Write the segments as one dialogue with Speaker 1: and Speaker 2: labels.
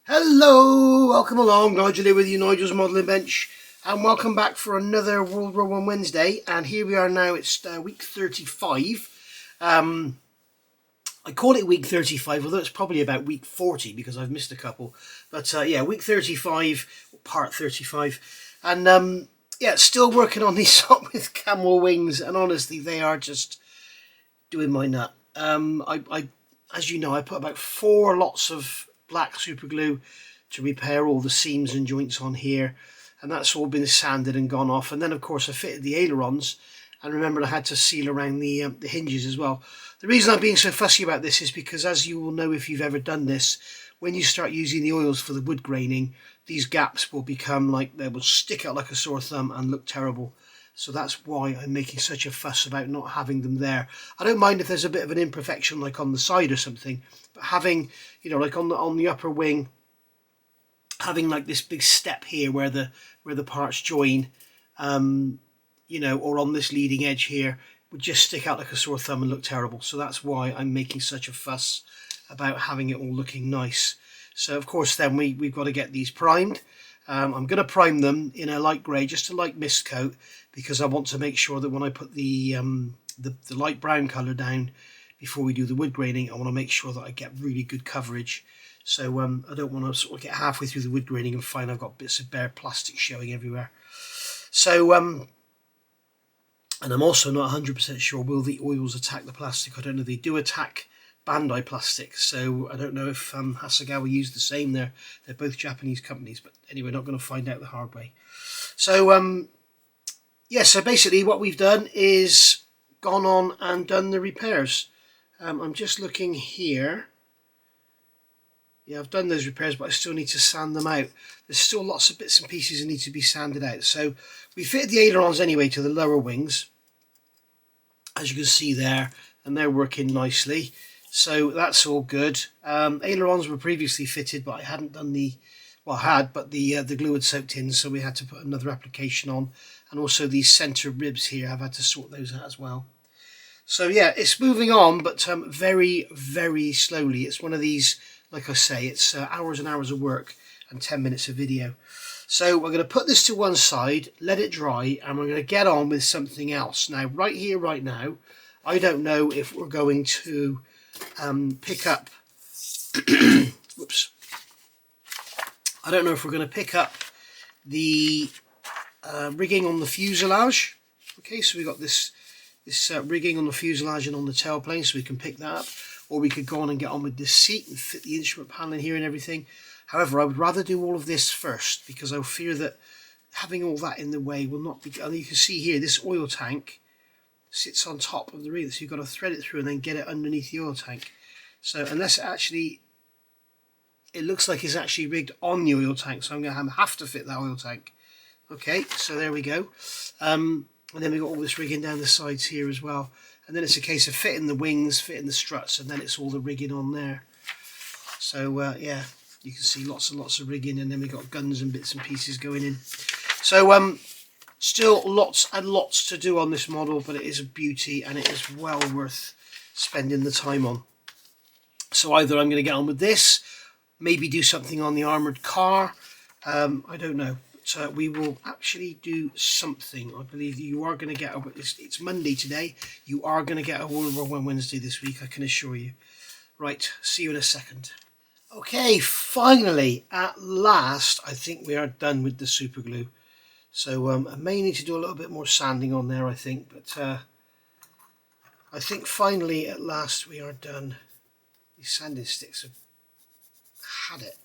Speaker 1: Hello, welcome along, Nigel here with you, Nigel's Modelling Bench, and welcome back for another World War One Wednesday. And here we are now, it's week 35. I call it week 35, although it's probably about week 40 because I've missed a couple. But yeah, week 35, part 35. And yeah, still working on these up with camel wings, and honestly, they are just doing my nut. As you know, I put about 4 lots of black super glue to repair all the seams and joints on here, and that's all been sanded and gone off. And then of course I fitted the ailerons, and remember I had to seal around the hinges as well. The reason I'm being so fussy about this is because, as you will know if you've ever done this, when you start using the oils for the wood graining, these gaps will become like, they will stick out like a sore thumb and look terrible. So that's why I'm making such a fuss about not having them there. I don't mind if there's a bit of an imperfection like on the side or something, but having, you know, like on the upper wing, having like this big step here where the parts join, you know, or on this leading edge here, would just stick out like a sore thumb and look terrible. So that's why I'm making such a fuss about having it all looking nice. So of course then we've got to get these primed. I'm going to prime them in a light grey, just a light mist coat, because I want to make sure that when I put the light brown colour down before we do the wood graining, I want to make sure that I get really good coverage. So I don't want to sort of get halfway through the wood graining and find I've got bits of bare plastic showing everywhere. So and I'm also not 100% sure, will the oils attack the plastic? I don't know. They do attack Bandai plastic, so I don't know if Hasegawa used the same. They're both Japanese companies, but anyway, not going to find out the hard way. So yeah, so basically what we've done is gone on and done the repairs. I'm just looking here. Yeah, I've done those repairs, but I still need to sand them out. There's still lots of bits and pieces that need to be sanded out. So we fitted the ailerons anyway to the lower wings, as you can see there, and they're working nicely. So that's all good. Ailerons were previously fitted, but I hadn't done the glue had soaked in, so we had to put another application on. And also these centre ribs here, I've had to sort those out as well. So yeah, it's moving on, but very, very slowly. It's one of these, like I say, it's hours and hours of work and 10 minutes of video. So we're going to put this to one side, let it dry, and we're going to get on with something else. Now, right here, right now, I don't know if we're going to pick up whoops, I don't know if we're going to pick up the rigging on the fuselage. Okay, so we've got this rigging on the fuselage and on the tailplane, so we can pick that up, or we could go on and get on with this seat and fit the instrument panel in here and everything. However, I would rather do all of this first, because I fear that having all that in the way will not be. And you can see here, this oil tank sits on top of the rig, so you've got to thread it through and then get it underneath the oil tank. So unless it looks like it's actually rigged on the oil tank, so I'm going to have to fit that oil tank. Okay, so there we go. And then we've got all this rigging down the sides here as well. And then it's a case of fitting the wings, fitting the struts, and then it's all the rigging on there. So yeah, you can see lots and lots of rigging, and then we've got guns and bits and pieces going in. So still lots and lots to do on this model, but it is a beauty and it is well worth spending the time on. So either I'm going to get on with this, maybe do something on the armoured car, I don't know. But we will actually do something. I believe you are going to get it's Monday today. You are going to get a World War One Wednesday this week, I can assure you. Right, see you in a second. Okay, finally, at last, I think we are done with the super glue. So I may need to do a little bit more sanding on there, I think, but I think finally, at last, we are done. These sanding sticks have had it.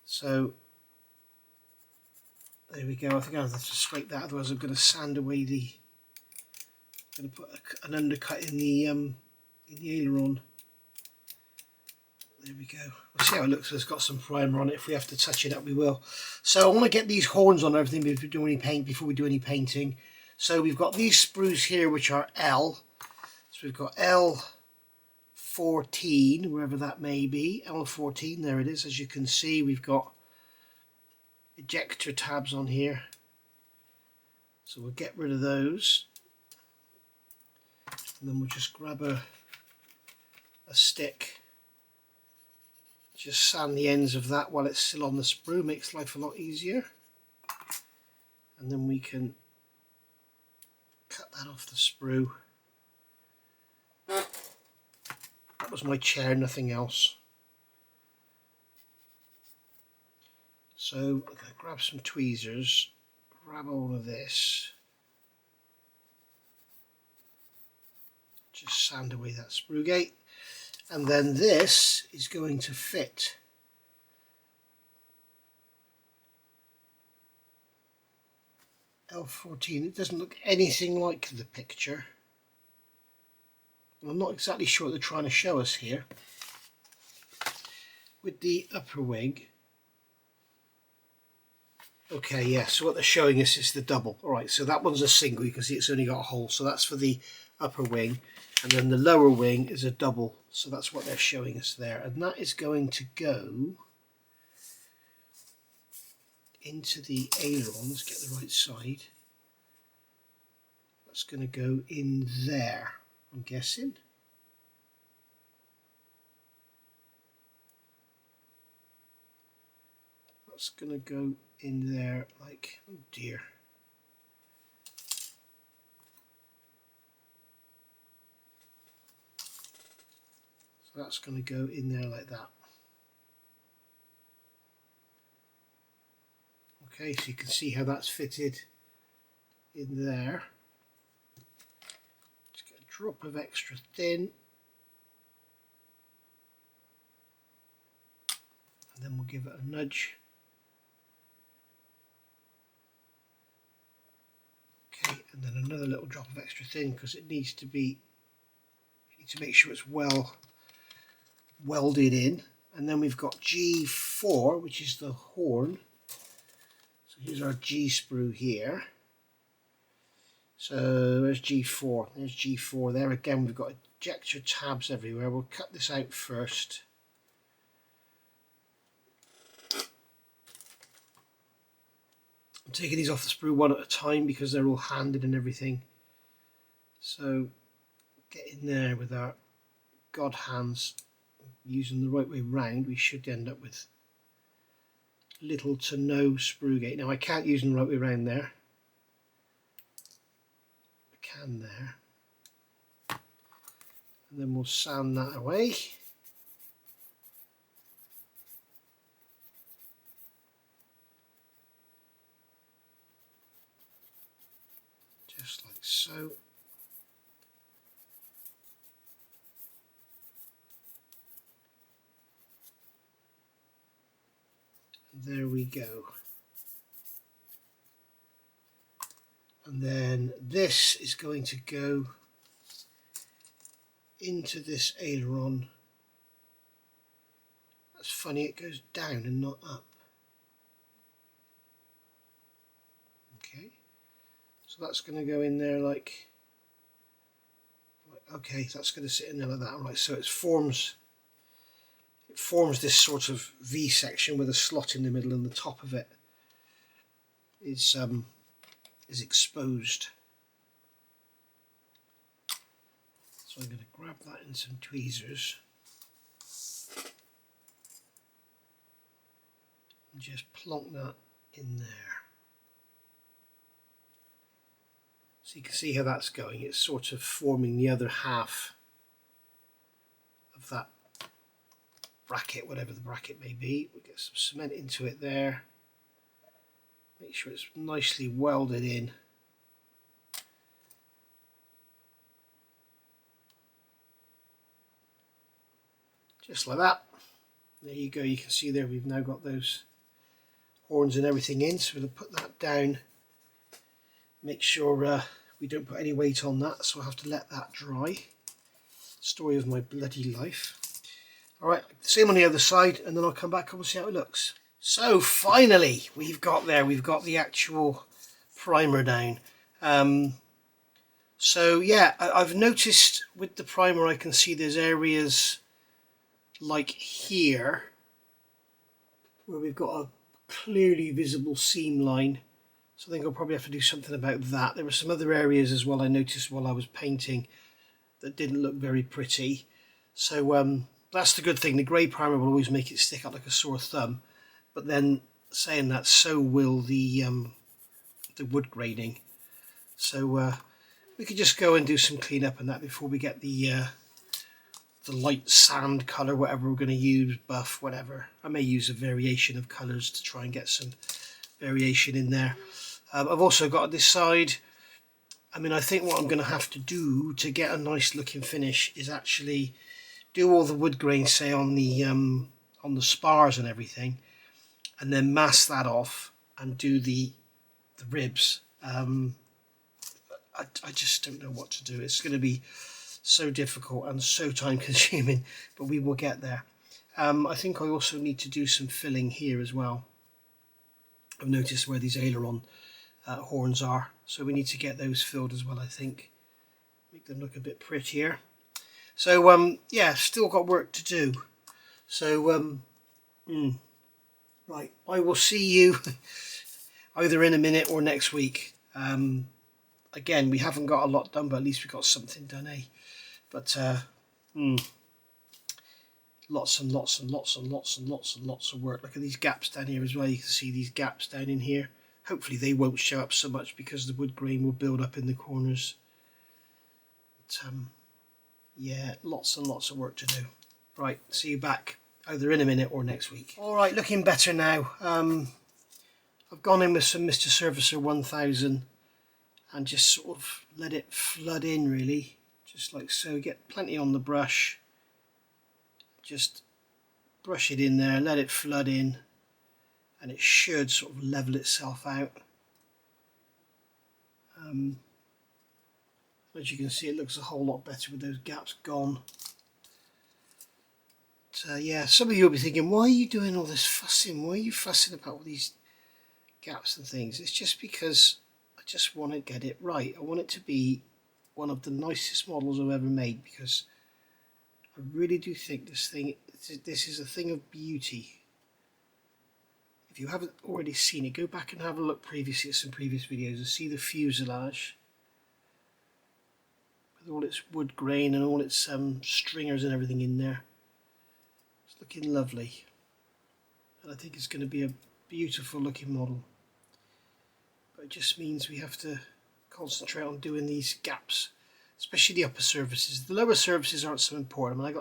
Speaker 1: So there we go. I think I'll have to scrape that, otherwise I'm going to sand away I'm going to put an undercut in the aileron. There we go. We'll see how it looks. It's got some primer on it. If we have to touch it up, we will. So I want to get these horns on everything before we do any painting. So we've got these sprues here, which are L. So we've got L14, wherever that may be. L14, there it is. As you can see, we've got ejector tabs on here. So we'll get rid of those. And then we'll just grab a stick Just sand the ends of that while it's still on the sprue, makes life a lot easier. And then we can cut that off the sprue. That was my chair, nothing else. So I'm going to grab some tweezers, grab all of this, just sand away that sprue gate, and then this is going to fit. L14, it doesn't look anything like the picture. I'm not exactly sure what they're trying to show us here. With the upper wing. Okay, yeah, so what they're showing us is the double. Alright, so that one's a single, you can see it's only got a hole, so that's for the upper wing. And then the lower wing is a double, so that's what they're showing us there. And that is going to go into the aileron. Let's get the right side. That's going to go in there, I'm guessing. That's going to go in there like, oh dear. So that's going to go in there like that. Okay, so you can see how that's fitted in there. Just get a drop of extra thin. And then we'll give it a nudge. Okay, and then another little drop of extra thin because it needs to be, you need to make sure it's well welded in. And then we've got G4, which is the horn. So here's our G sprue here. So there's G4, there's G4. There again we've got ejector tabs everywhere. We'll cut this out first. I'm taking these off the sprue one at a time because they're all handed and everything. So get in there with our god hands, using the right way round. We should end up with little to no sprue gate. Now I can't use them the right way around there. I can there. And then we'll sand that away. Just like so. And there we go. And then this is going to go into this aileron. That's funny, it goes down and not up. Okay, so that's going to go in there like okay, that's going to sit in there like that. Right, so it forms this sort of V section with a slot in the middle, and the top of it is exposed. So I'm going to grab that in some tweezers and just plonk that in there. So you can see how that's going. It's sort of forming the other half of that bracket, whatever the bracket may be. We'll get some cement into it there. Make sure it's nicely welded in. Just like that. There you go, you can see there we've now got those horns and everything in, so we'll put that down. Make sure we don't put any weight on that, so I'll have to let that dry. Story of my bloody life. Alright, same on the other side, and then I'll come back and we'll see how it looks. So finally, we've got the actual primer down. So yeah, I've noticed with the primer I can see there's areas like here where we've got a clearly visible seam line. So I think I'll probably have to do something about that. There were some other areas as well I noticed while I was painting that didn't look very pretty. So that's the good thing. The grey primer will always make it stick out like a sore thumb, but then saying that, so will the wood graining. So we could just go and do some cleanup and that before we get the light sand colour, whatever we're going to use, buff, whatever. I may use a variation of colours to try and get some variation in there. I've also got this side. I mean, I think what I'm going to have to do to get a nice looking finish is actually do all the wood grain, say on the spars and everything, and then mask that off and do the ribs. I just don't know what to do. It's going to be so difficult and so time consuming, but we will get there. I think I also need to do some filling here as well. I've noticed where these aileron horns are, so we need to get those filled as well, I think. Make them look a bit prettier. So yeah, still got work to do. So right, I will see you either in a minute or next week. Again, we haven't got a lot done, but at least we got something done, eh? But lots and lots and lots and lots and lots and lots of work. Look at these gaps down here as well. You can see these gaps down in here. Hopefully they won't show up so much because the wood grain will build up in the corners. But yeah, lots and lots of work to do. Right, see you back either in a minute or next week. All right, looking better now. I've gone in with some Mr. Surfacer 1000 and just sort of let it flood in, really, just like so. Get plenty on the brush, just brush it in there, let it flood in, and it should sort of level itself out. As you can see, it looks a whole lot better with those gaps gone. So yeah, some of you will be thinking, why are you doing all this fussing? Why are you fussing about all these gaps and things? It's just because I just want to get it right. I want it to be one of the nicest models I've ever made, because I really do think this is a thing of beauty. If you haven't already seen it, go back and have a look previously at some previous videos and see the fuselage with all its wood grain and all its stringers and everything in there. It's looking lovely, and I think it's going to be a beautiful looking model. But it just means we have to concentrate on doing these gaps, especially the upper surfaces. The lower surfaces aren't so important. I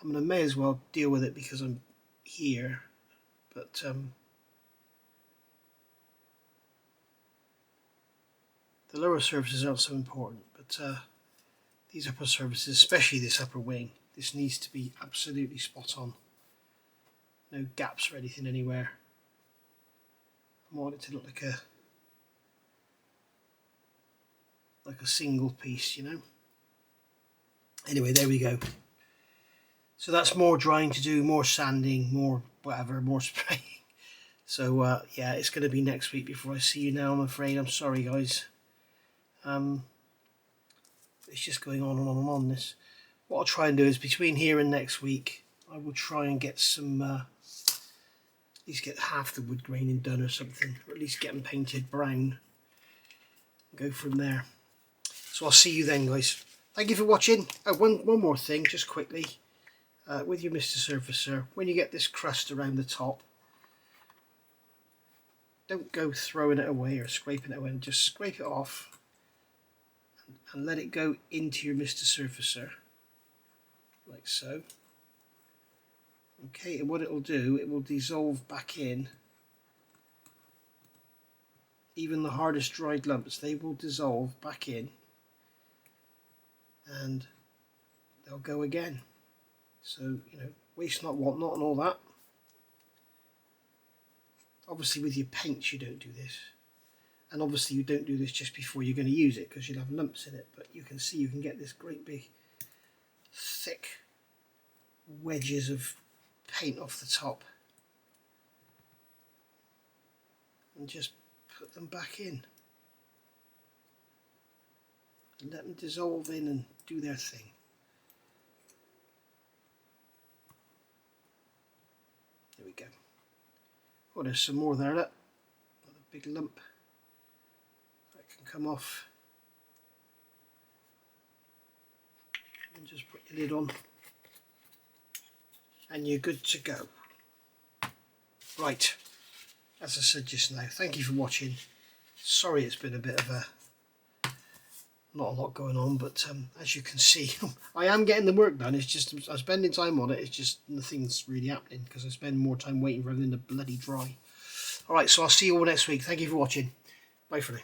Speaker 1: mean, I may as well deal with it because I'm here, but the lower surfaces aren't so important. But these upper surfaces, especially this upper wing, this needs to be absolutely spot on. No gaps or anything anywhere. I want it to look like a single piece, you know. Anyway, there we go. So that's more drying to do, more sanding, more whatever, more spraying. So yeah, it's going to be next week before I see you now, I'm afraid. I'm sorry, guys. It's just going on and on and on. This. What I'll try and do is between here and next week, I will try and get some, at least get half the wood graining done or something, or at least get them painted brown. Go from there. So I'll see you then, guys. Thank you for watching. Oh, one more thing, just quickly. With your Mr. Surfacer, when you get this crust around the top, don't go throwing it away or scraping it away. Just scrape it off and let it go into your Mr. Surfacer, like so. Okay, and what it will do, it will dissolve back in. Even the hardest dried lumps, they will dissolve back in, and they'll go again. So, you know, waste not, want not, and all that. Obviously with your paints you don't do this, and obviously you don't do this just before you're going to use it, because you'll have lumps in it. But you can see you can get this great big thick wedges of paint off the top, and just put them back in and let them dissolve in and do their thing. There we go. Oh, there's some more there, look. Another big lump that can come off. And just put your lid on. and you're good to go. Right, as I said just now, thank you for watching. Sorry it's been a bit of a not a lot going on, but as you can see, I am getting the work done. It's just I'm spending time on it. It's just nothing's really happening because I spend more time waiting for everything to bloody dry. Alright, so I'll see you all next week. Thank you for watching. Bye for now.